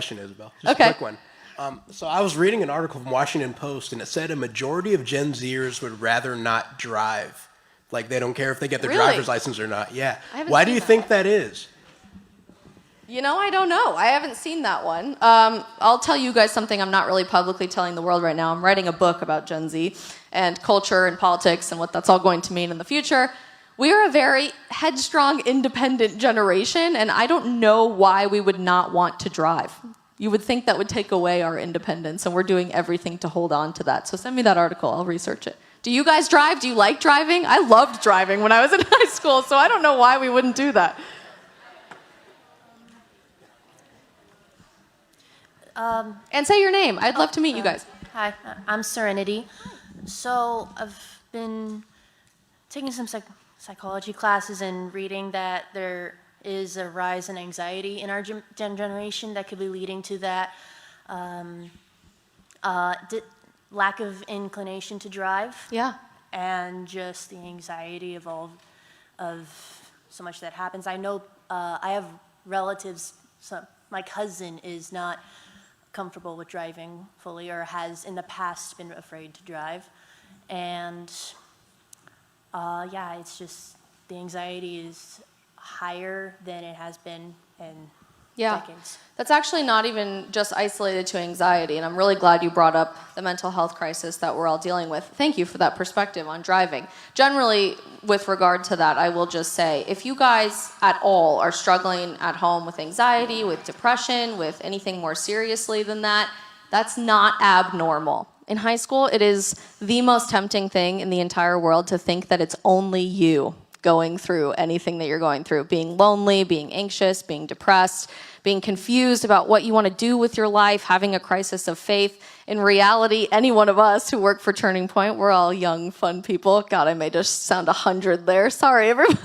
question, Isabel. Just Okay. a quick one. So I was reading an article from Washington Post, and it said a majority of Gen Zers would rather not drive. Like, they don't care if they get their Really? driver's license or not. Yeah. I haven't Why do seen you that think one. that is? You know, I don't know. I haven't seen that one. I'll tell you guys something I'm not really publicly telling the world right now. I'm writing a book about Gen Z and culture and politics and what that's all going to mean in the future. We are a very headstrong, independent generation, and I don't know why we would not want to drive. You would think that would take away our independence, and we're doing everything to hold on to that. So send me that article. I'll research it. Do you guys drive? Do you like driving? I loved driving when I was in high school, so I don't know why we wouldn't do that. And say your name. I'd love to meet you guys. Hi, I'm Serenity. So I've been taking some psychology classes and reading that there is a rise in anxiety in our generation that could be leading to that lack of inclination to drive. Yeah. And just the anxiety of so much that happens. I know I have relatives. So my cousin is not comfortable with driving fully, or has in the past been afraid to drive, and yeah, it's just the anxiety is higher than it has been in decades. That's actually not even just isolated to anxiety, and I'm really glad you brought up the mental health crisis that we're all dealing with. Thank you for that perspective on driving. Generally, with regard to that, I will just say, if you guys at all are struggling at home with anxiety, with depression, with anything more seriously than that, that's not abnormal. In high school, it is the most tempting thing in the entire world to think that it's only you going through anything that you're going through, being lonely, being anxious, being depressed, being confused about what you want to do with your life, having a crisis of faith. In reality, any one of us who work for Turning Point, we're all young, fun people. God, I may just sound 100 there. Sorry, everybody.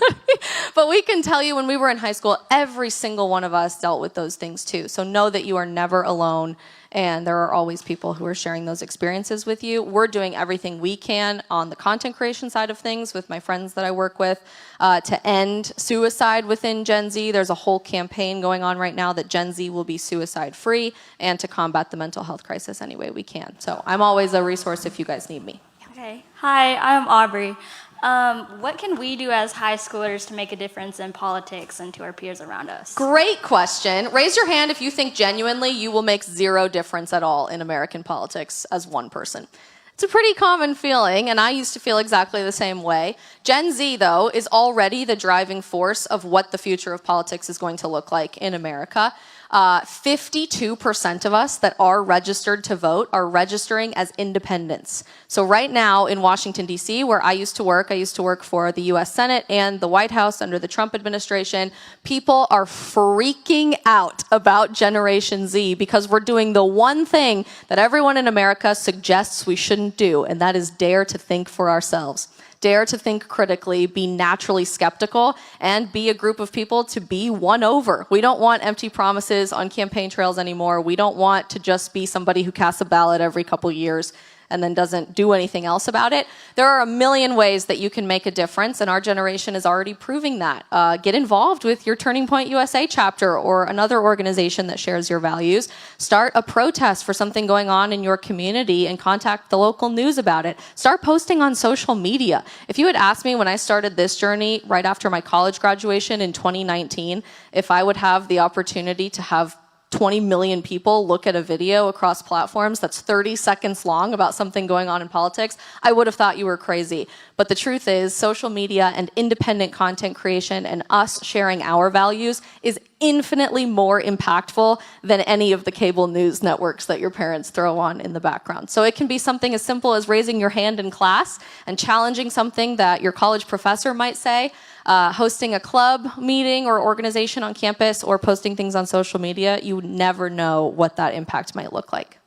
But we can tell you when we were in high school, every single one of us dealt with those things too. So know that you are never alone, and there are always people who are sharing those experiences with you. We're doing everything we can on the content creation side of things with my friends that I work with to end suicide within Gen Z. There's a whole campaign going on right now that Gen Z will be suicide-free, and to combat the mental health crisis any way we can. So I'm always a resource if you guys need me. Okay. Hi, I'm Aubrey. What can we do as high schoolers to make a difference in politics and to our peers around us? Great question. Raise your hand if you think genuinely you will make zero difference at all in American politics as one person. It's a pretty common feeling, and I used to feel exactly the same way. Gen Z, though, is already the driving force of what the future of politics is going to look like in America. 52% of us that are registered to vote are registering as independents. So right now in Washington, D.C., where I used to work for the U.S. Senate and the White House under the Trump administration, people are freaking out about Generation Z because we're doing the one thing that everyone in America suggests we shouldn't do, and that is dare to think for ourselves. Dare to think critically, be naturally skeptical, and be a group of people to be won over. We don't want empty promises on campaign trails anymore. We don't want to just be somebody who casts a ballot every couple years and then doesn't do anything else about it. There are a million ways that you can make a difference, and our generation is already proving that. Get involved with your Turning Point USA chapter or another organization that shares your values. Start a protest for something going on in your community and contact the local news about it. Start posting on social media. If you had asked me when I started this journey right after my college graduation in 2019, if I would have the opportunity to have 20 million people look at a video across platforms that's 30 seconds long about something going on in politics, I would have thought you were crazy. But the truth is, social media and independent content creation and us sharing our values is infinitely more impactful than any of the cable news networks that your parents throw on in the background. So it can be something as simple as raising your hand in class and challenging something that your college professor might say, hosting a club meeting or organization on campus, or posting things on social media. You never know what that impact might look like.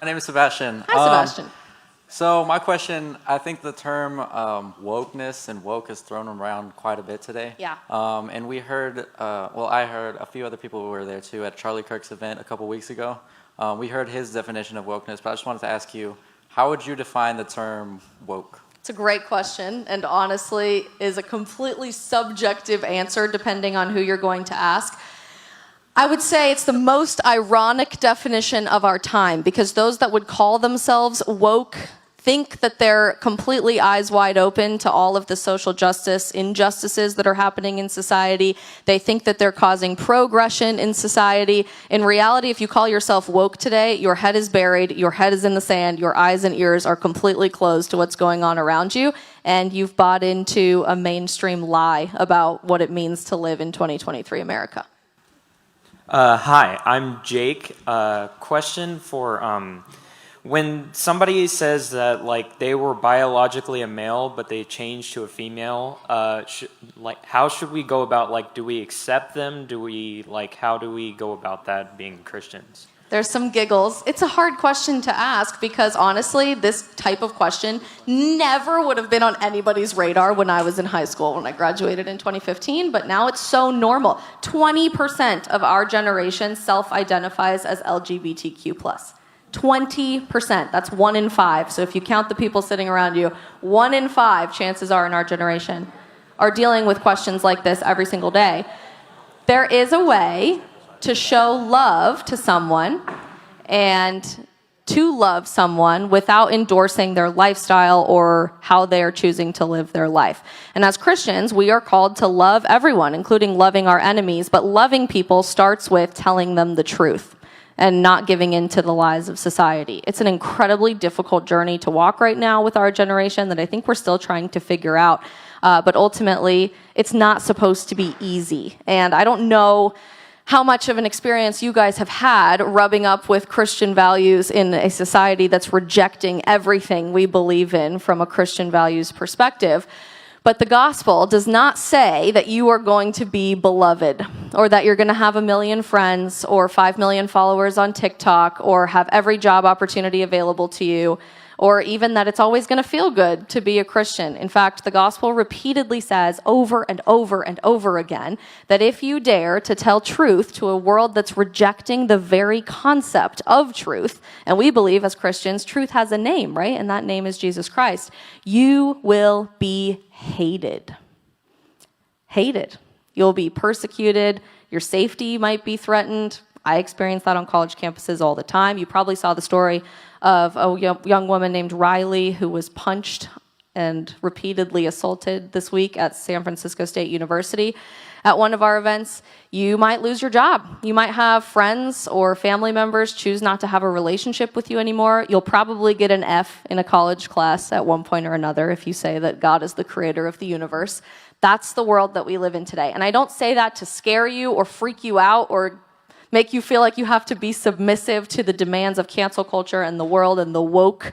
My name is Sebastian. Hi, Sebastian. So my question, I think the term wokeness and woke is thrown around quite a bit today. Yeah. And we heard, I heard a few other people who were there too at Charlie Kirk's event a couple weeks ago. We heard his definition of wokeness, but I just wanted to ask you, how would you define the term woke? It's a great question, and honestly is a completely subjective answer depending on who you're going to ask. I would say it's the most ironic definition of our time, because those that would call themselves woke think that they're completely eyes wide open to all of the social justice injustices that are happening in society. They think that they're causing progression in society. In reality, if you call yourself woke today, your head is buried, your head is in the sand, your eyes and ears are completely closed to what's going on around you, and you've bought into a mainstream lie about what it means to live in 2023 America. Hi, I'm Jake. Question for when somebody says that like they were biologically a male but they changed to a female, how should we go about, like, do we accept them? How do we go about that being Christians? There's some giggles. It's a hard question to ask because honestly, this type of question never would have been on anybody's radar when I was in high school, when I graduated in 2015, but now it's so normal. 20% of our generation self-identifies as LGBTQ+. 20%, that's 1 in 5. So if you count the people sitting around you, 1 in 5, chances are in our generation, are dealing with questions like this every single day. There is a way to show love to someone and to love someone without endorsing their lifestyle or how they're choosing to live their life. And as Christians, we are called to love everyone, including loving our enemies, but loving people starts with telling them the truth and not giving in to the lies of society. It's an incredibly difficult journey to walk right now with our generation that I think we're still trying to figure out. But ultimately, it's not supposed to be easy. And I don't know how much of an experience you guys have had rubbing up with Christian values in a society that's rejecting everything we believe in from a Christian values perspective. But the gospel does not say that you are going to be beloved or that you're going to have 1 million friends or 5 million followers on TikTok or have every job opportunity available to you, or even that it's always going to feel good to be a Christian. In fact, the gospel repeatedly says over and over and over again that if you dare to tell truth to a world that's rejecting the very concept of truth, and we believe as Christians, truth has a name, right? And that name is Jesus Christ, you will be hated. Hated. You'll be persecuted. Your safety might be threatened. I experience that on college campuses all the time. You probably saw the story of a young woman named Riley who was punched and repeatedly assaulted this week at San Francisco State University at one of our events. You might lose your job. You might have friends or family members choose not to have a relationship with you anymore. You'll probably get an F in a college class at one point or another if you say that God is the creator of the universe. That's the world that we live in today. And I don't say that to scare you or freak you out or make you feel like you have to be submissive to the demands of cancel culture and the world and the woke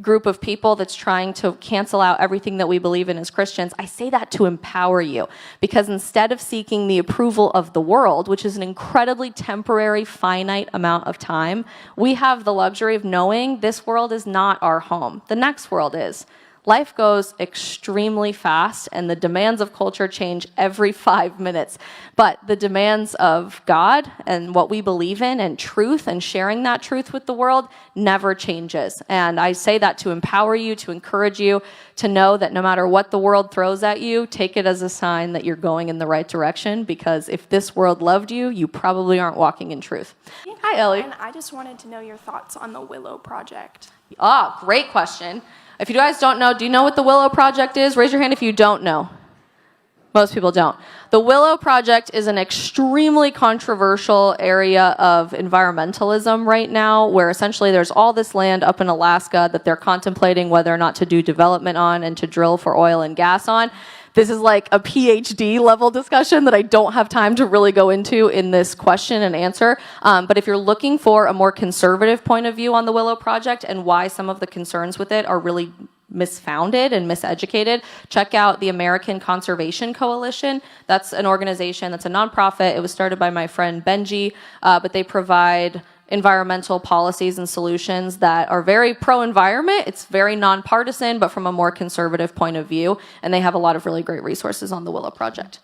group of people that's trying to cancel out everything that we believe in as Christians. I say that to empower you, because instead of seeking the approval of the world, which is an incredibly temporary, finite amount of time, we have the luxury of knowing this world is not our home. The next world is. Life goes extremely fast, and the demands of culture change every 5 minutes. But the demands of God and what we believe in and truth and sharing that truth with the world never changes. And I say that to empower you, to encourage you, to know that no matter what the world throws at you, take it as a sign that you're going in the right direction, because if this world loved you, you probably aren't walking in truth. Hi, Ellie. And I just wanted to know your thoughts on the Willow project. Ah, great question. If you guys don't know, do you know what the Willow Project is? Raise your hand if you don't know. Most people don't. The Willow Project is an extremely controversial area of environmentalism right now, where essentially there's all this land up in Alaska that they're contemplating whether or not to do development on and to drill for oil and gas on. This is like a PhD level discussion that I don't have time to really go into in this question and answer. But if you're looking for a more conservative point of view on the Willow Project and why some of the concerns with it are really misfounded and miseducated, check out the American Conservation Coalition. That's an organization that's a nonprofit. It was started by my friend Benji, but they provide environmental policies and solutions that are very pro-environment. It's very nonpartisan, but from a more conservative point of view. And they have a lot of really great resources on the Willow Project.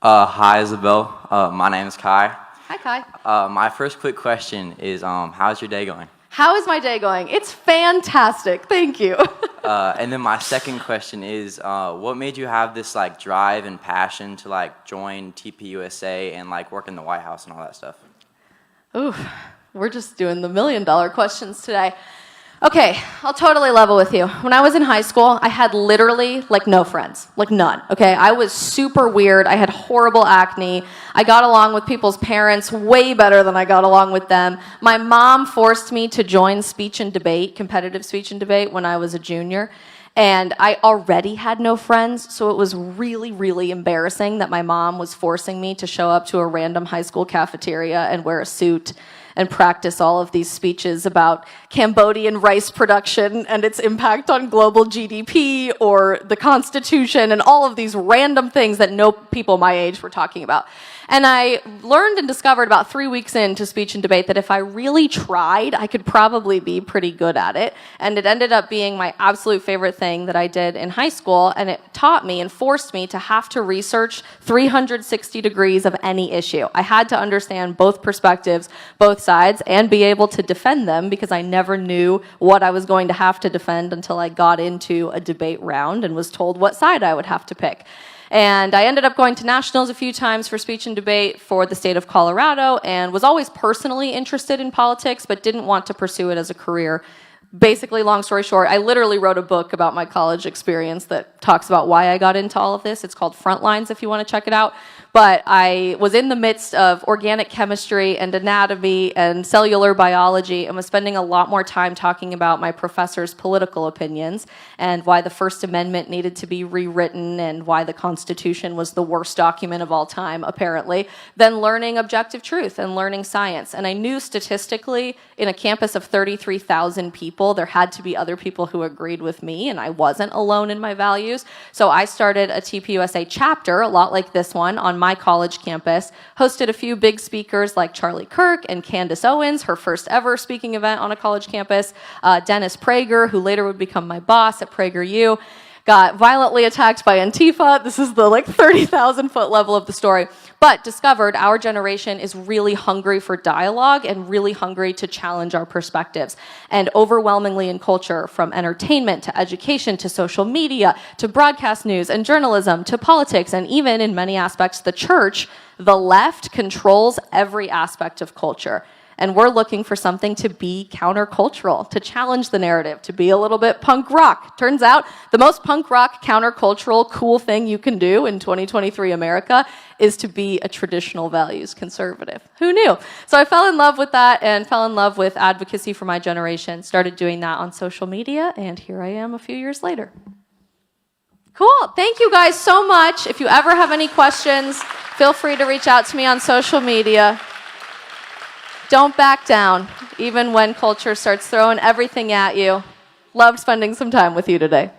Hi, Isabel. My name is Kai. Hi, Kai. My first quick question is, how's your day going? How is my day going? It's fantastic. Thank you. And then my second question is, what made you have this like drive and passion to like join TPUSA and like work in the White House and all that stuff? Ooh, we're just doing the $1 million questions today. Okay, I'll totally level with you. When I was in high school, I had literally like no friends, like none, okay? I was super weird. I had horrible acne. I got along with people's parents way better than I got along with them. My mom forced me to join speech and debate, competitive speech and debate, when I was a junior. And I already had no friends, so it was really, really embarrassing that my mom was forcing me to show up to a random high school cafeteria and wear a suit and practice all of these speeches about Cambodian rice production and its impact on global GDP or the Constitution and all of these random things that no people my age were talking about. And I learned and discovered about 3 weeks into speech and debate that if I really tried, I could probably be pretty good at it. And it ended up being my absolute favorite thing that I did in high school. And it taught me and forced me to have to research 360 degrees of any issue. I had to understand both perspectives, both sides, and be able to defend them because I never knew what I was going to have to defend until I got into a debate round and was told what side I would have to pick. And I ended up going to nationals a few times for speech and debate for the state of Colorado and was always personally interested in politics but didn't want to pursue it as a career. Basically, long story short, I literally wrote a book about my college experience that talks about why I got into all of this. It's called Frontlines if you want to check it out. But I was in the midst of organic chemistry and anatomy and cellular biology and was spending a lot more time talking about my professor's political opinions and why the First Amendment needed to be rewritten and why the Constitution was the worst document of all time, apparently, than learning objective truth and learning science. And I knew statistically, in a campus of 33,000 people, there had to be other people who agreed with me, and I wasn't alone in my values. So I started a TPUSA chapter, a lot like this one, on my college campus, hosted a few big speakers like Charlie Kirk and Candace Owens, her first ever speaking event on a college campus, Dennis Prager, who later would become my boss at PragerU, got violently attacked by Antifa. This is the 30,000 foot level of the story. But discovered our generation is really hungry for dialogue and really hungry to challenge our perspectives. And overwhelmingly in culture, from entertainment to education to social media to broadcast news and journalism to politics and even in many aspects the church, the left controls every aspect of culture. And we're looking for something to be countercultural, to challenge the narrative, to be a little bit punk rock. Turns out the most punk rock, countercultural, cool thing you can do in 2023 America is to be a traditional values conservative. Who knew? So I fell in love with that and fell in love with advocacy for my generation, started doing that on social media, and here I am a few years later. Cool. Thank you guys so much. If you ever have any questions, feel free to reach out to me on social media. Don't back down, even when culture starts throwing everything at you. Loved spending some time with you today.